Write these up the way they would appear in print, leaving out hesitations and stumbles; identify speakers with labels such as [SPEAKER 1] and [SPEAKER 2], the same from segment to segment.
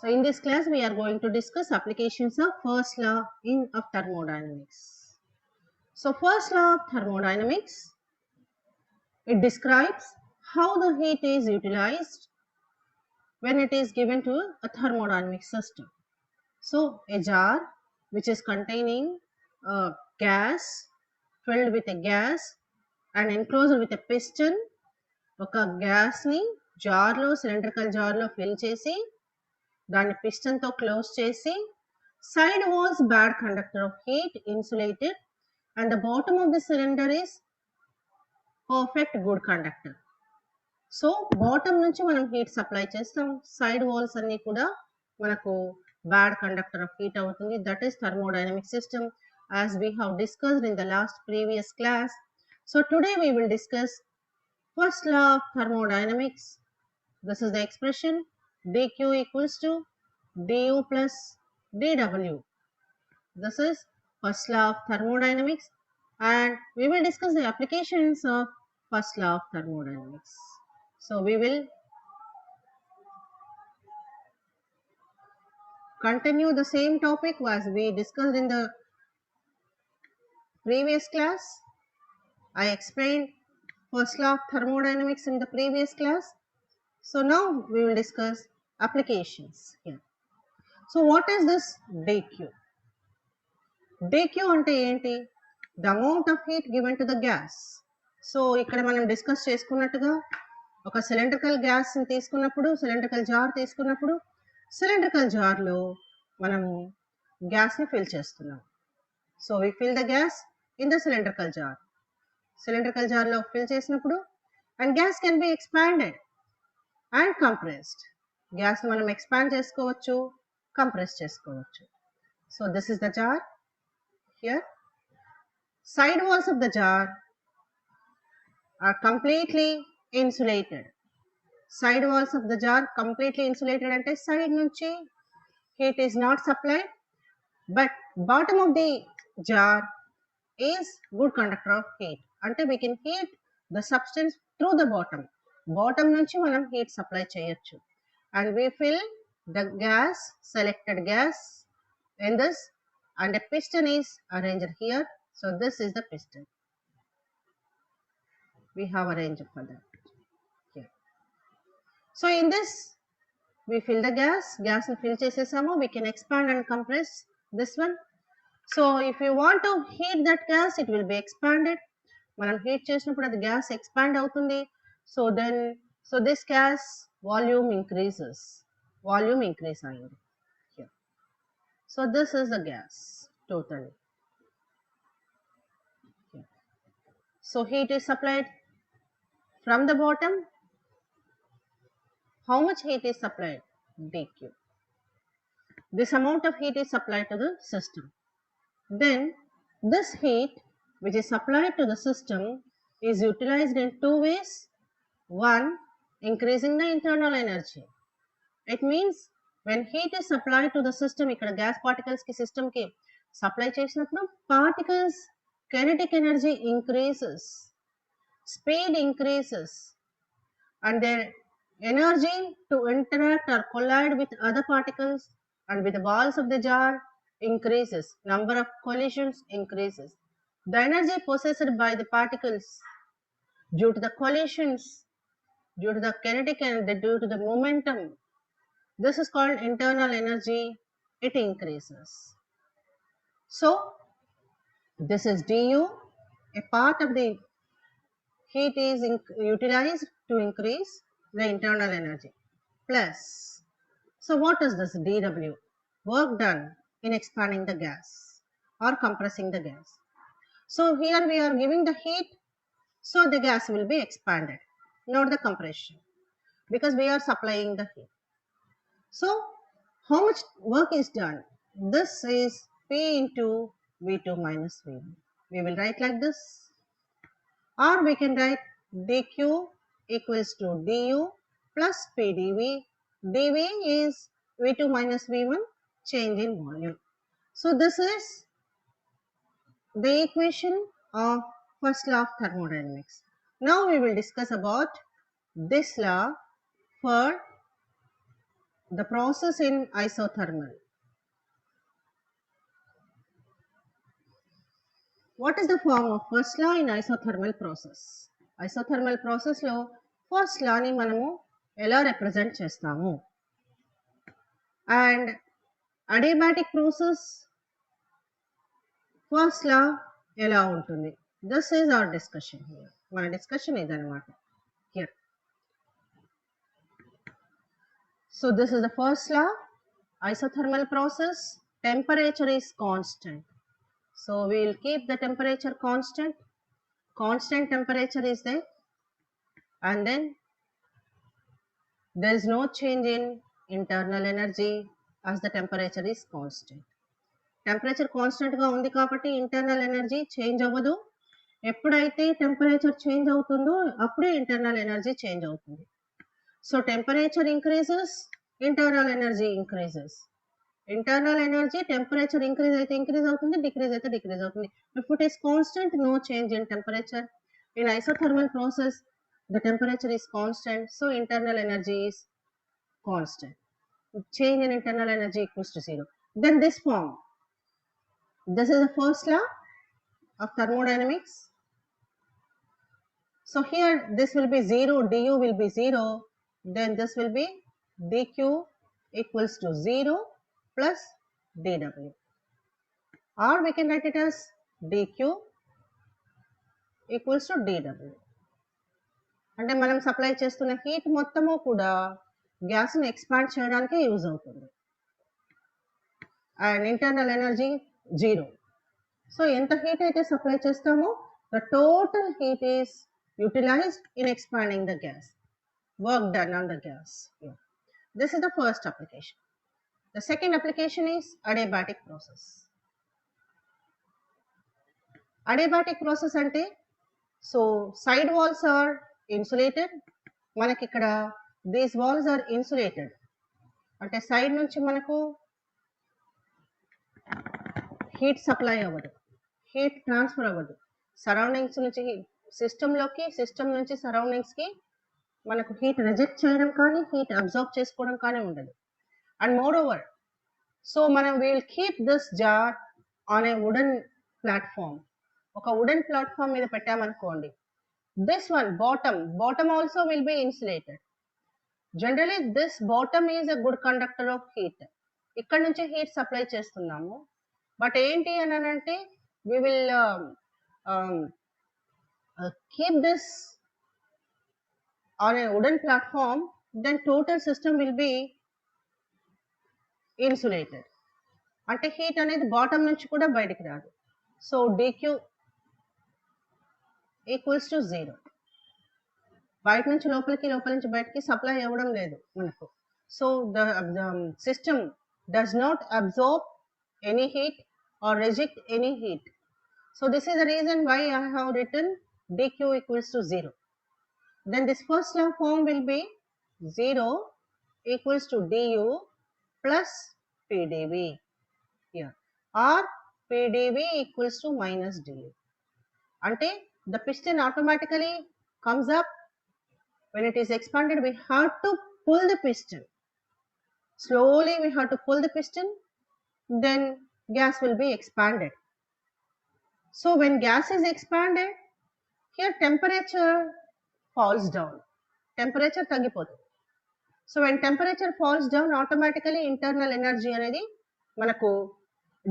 [SPEAKER 1] So in this class, we are going to discuss applications of first law of thermodynamics. So first law of thermodynamics, it describes how the heat is utilized when it is given to a thermodynamic system. So a jar which is containing a gas, filled with a gas and enclosed with a piston, ఒక గ్యాస్ని జార్లో cylindrical జార్లో fill చేసి దాన్ని పిస్టన్తో close చేసి side walls bad conductor of heat, insulated, and the bottom of the cylinder is perfect good conductor. So bottom నుంచి మనం heat supply చేస్తాం, సైడ్ వాల్స్ అన్ని కూడా మనకు బ్యాడ్ కండక్టర్ ఆఫ్ హీట్ అవుతుంది. That is thermodynamic system as we have discussed in the last previous class. So today we will discuss first law of thermodynamics. This is the expression dq equals to du plus dw. This is first law of thermodynamics, and we will discuss the applications of first law of thermodynamics. So we will continue the same topic as we discussed in the previous class. I explained first law of thermodynamics in the previous class. So now we will discuss applications here. So what is this dq? dq ante enti? The amount of heat given to the gas. So ikkada manam discuss cheskunnatuga ఒక cylindrical gas తీసుకున్నప్పుడు, cylindrical jar తీసుకున్నప్పుడు, cylindrical జార్లో మనము గ్యాస్ని fill చేస్తున్నాం. So we fill the gas in the cylindrical jar. Cylindrical జార్లో fill చేసినప్పుడు and gas can be expanded and compressed. గ్యాస్ని మనం ఎక్స్పాండ్ చేసుకోవచ్చు, కంప్రెస్ చేసుకోవచ్చు. So this is the jar. Here side walls of the jar are completely insulated. Side walls of the jar completely insulated ante side nunchi heat is not supplied, but bottom of the jar is good conductor of heat. Ante we can heat the substance through the bottom. Bottom nunchi manam heat supply cheyochu, and we fill the gas, selected gas in this, and a piston is arranged here. So this is the piston we have arranged for that. So in this, we fill the gas ని fill చేసేసాము. We can expand and compress this one. So if you want to heat that gas, it will be expanded. మనం heat చేసినప్పుడు అది gas expand అవుతుంది. So this gas volume increases. Volume increase అయింది here. So this is the gas totally. So heat is supplied from the bottom. How much heat is supplied? dq. This amount of heat is supplied to the system. Then this heat which is supplied to the system is utilized in two ways. One, increasing the internal energy. It means when heat is supplied to the system, ikkada gas particles ki system ki supply chesinappudu particles kinetic energy increases, speed increases, and their energy to interact or collide with other particles and with the walls of the jar increases. Number of collisions increases. The energy possessed by the particles due to the collisions, due to the kinetic energy, due to the momentum, this is called internal energy. It increases. So this is du. A part of the heat is utilized to increase the internal energy. Plus, so what is this dW? Work done in expanding the gas or compressing the gas. So here we are giving the heat, so the gas will be expanded, not the compression, because we are supplying the heat. So how much work is done? This is P into V2 minus V1. We will write like this, or we can write dq equals to du plus P dV. dV is V2 minus V1, change in volume. So this is the equation of first law of thermodynamics. Now we will discuss about this law for the process in isothermal. What is the form of first law in isothermal process? Isothermal process లో first law ని మనము ఎలా represent చేస్తాము? And adiabatic process first law ఎలా ఉంటుంది? This is our discussion here. మన discussion ఇదన్నమాట here. So this is the first law. Isothermal process, temperature is constant. So we will keep the temperature constant. Constant temperature is there, and then there is no change in internal energy as the temperature is constant. Temperature constant గా ఉంది కాబట్టి internal energy change అవ్వదు. ఎప్పుడైతే temperature change అవుతుందో అప్పుడే internal energy change అవుతుంది. So temperature increases, internal energy increases. Internal energy temperature increase అయితే increase అవుతుంది, decrease అయితే decrease అవుతుంది. If it is constant, no change in temperature. In isothermal process, the temperature is constant, so internal energy is constant. Change in internal energy equals to 0. Then this form. This is the first law of thermodynamics. So here this will be 0, du will be 0, then this will be dq equals to 0 plus dw. Or we can write it as dq equals to dw. అంటే మనం supply చేస్తున్న heat మొత్తము కూడా గ్యాస్ని expand చేయడానికి use అవుతుంది. And internal energy 0. So ఎంత heat అయితే సప్లై చేస్తామో the total heat is utilized in expanding the gas, work done on the gas. Yeah. This is the first application. The second application is adiabatic process. Adiabatic process ante, so side walls are insulated. మనకి ఇక్కడ these walls are insulated. అంటే side నుంచి మనకు heat supply అవ్వదు, heat transfer అవ్వదు. Surroundings నుంచి సిస్టంలోకి, system నుంచి సరౌండింగ్స్కి మనకు హీట్ రిజెక్ట్ చేయడం కానీ హీట్ అబ్జర్వ్ చేసుకోవడం కానీ ఉండదు. అండ్ మోర్ ఓవర్, సో మనం will keep this jar on a wooden platform. ఒక వుడెన్ ప్లాట్ఫామ్ మీద పెట్టామనుకోండి, this one bottom also will be insulated. Generally this bottom is a good conductor of heat. ఇక్కడ నుంచి heat supply చేస్తున్నాము, but ఏంటి అని అంటే we will keep this on a wooden platform, then total system will be insulated. అంటే heat అనేది bottom నుంచి కూడా బయటికి రాదు. So dq equals to 0. బయట నుంచి లోపలికి, లోపల నుంచి బయటికి సప్లై అవ్వడం లేదు మనకు. So the system does not absorb any heat or reject any heat. So this is the reason why I have written dq equals to 0. Then this first law form will be 0 equals to du plus pdv here, or pdv equals to minus du. Ante the piston automatically comes up. When it is expanded, we have to pull the piston. Slowly we have to pull the piston, then gas will be expanded. So when gas is expanded, here temperature falls down. Temperature తగ్గిపోతుంది. So when temperature falls down, automatically internal energy అనేది మనకు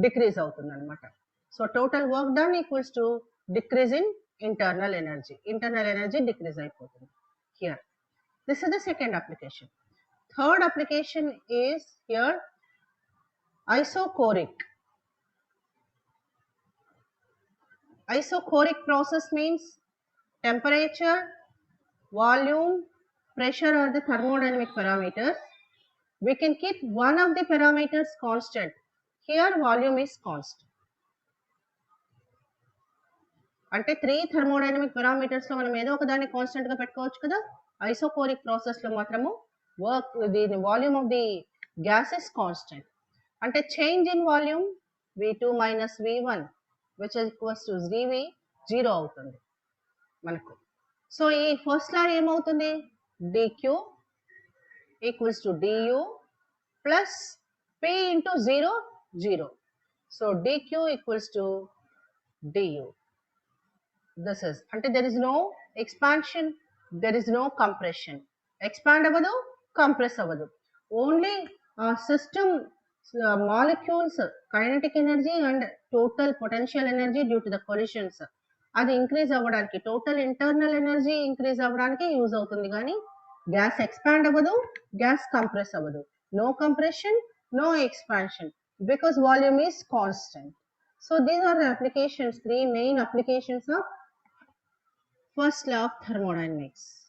[SPEAKER 1] decrease అవుతుంది అన్నమాట. So total work done equals to decrease in internal energy. Internal energy decrease అయిపోతుంది here. This is the second application. Third application is here isochoric. Isochoric process means temperature, volume, pressure are the thermodynamic parameters. We can keep one of the parameters constant. Here volume is constant. అంటే 3 thermodynamic parameters లో మనం ఏదో ఒక దాన్ని constant గా పెట్టుకోవచ్చు కదా. Isochoric process లో మాత్రము work the volume of the gas is constant. అంటే change in volume V2 minus V1 which is equals to dV 0 అవుతుంది మనకు. సో ఈ ఫస్ట్ లా ఏమవుతుంది, dq equals to du plus P into 0, 0. So dq equals to du. This is, until there is no expansion, there is no compression. Expand avadu, compress avadu. Only system molecules kinetic energy and total potential energy due to the collisions అది increase అవ్వడానికి, total internal energy increase అవ్వడానికి use అవుతుంది, కానీ gas expand అవ్వదు, gas compress అవ్వదు. No compression, no expansion, because volume is constant. So these are the applications, three main applications of first law of thermodynamics.